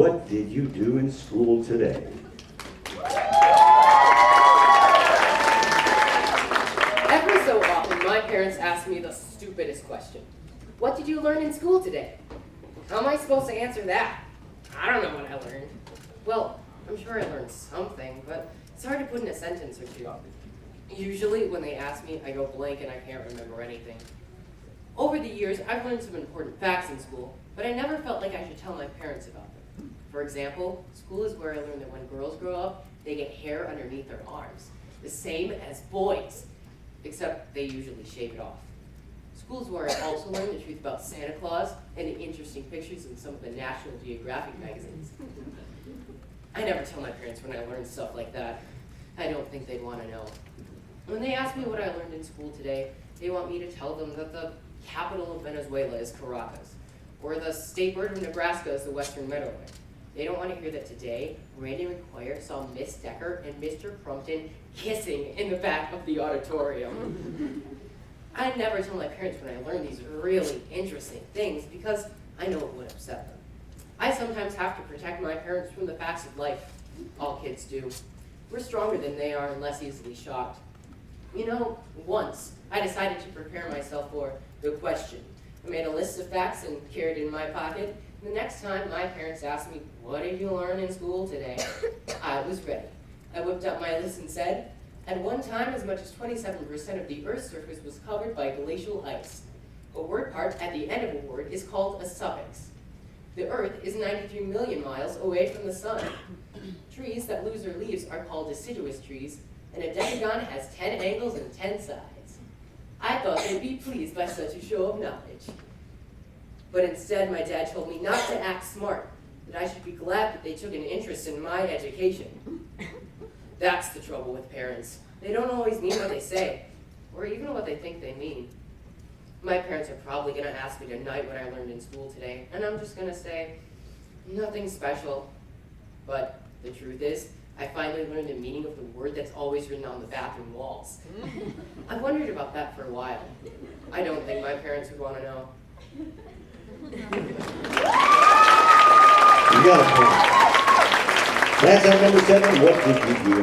What did you do in school today? Every so often, my parents ask me the stupidest question. What did you learn in school today? How am I supposed to answer that? I don't know what I learned. Well, I'm sure I learned something, but it's hard to put in a sentence or two. Usually, when they ask me, I go blank and I can't remember anything. Over the years, I've learned some important facts in school, but I never felt like I should tell my parents about them. For example, school is where I learned that when girls grow up, they get hair underneath their arms, the same as boys, except they usually shave it off. School is where I also learned the truth about Santa Claus and the interesting pictures in some of the National Geographic magazines. I never tell my parents when I learn stuff like that. I don't think they'd want to know. When they ask me what I learned in school today, they want me to tell them that the capital of Venezuela is Caracas, or the state bird of Nebraska is the Western Meadowlark. They don't want to hear that today, Randy McQuire saw Miss Decker and Mr. Crumpton kissing in the back of the auditorium. I never tell my parents when I learn these really interesting things because I know it would upset them. I sometimes have to protect my parents from the facts of life. All kids do. We're stronger than they are and less easily shocked. You know, once I decided to prepare myself for the question. I made a list of facts and carried it in my pocket. The next time my parents asked me, what did you learn in school today? I was ready. I whipped up my list and said, at one time as much as 27% of the Earth's surface was covered by glacial ice. A word part at the end of a word is called a suffix. The Earth is 93 million miles away from the sun. Trees that lose their leaves are called deciduous trees, and a decagon has 10 angles and 10 sides. I thought they'd be pleased by such a show of knowledge. But instead, my dad told me not to act smart, that I should be glad that they took an interest in my education. That's the trouble with parents. They don't always mean what they say, or even what they think they mean. My parents are probably going to ask me tonight what I learned in school today, and I'm just going to say, nothing special. But the truth is, I finally learned the meaning of the word that's always written on the bathroom walls. I wondered about that for a while. I don't think my parents would want to know. You got a point. That's our number 7. What did you do?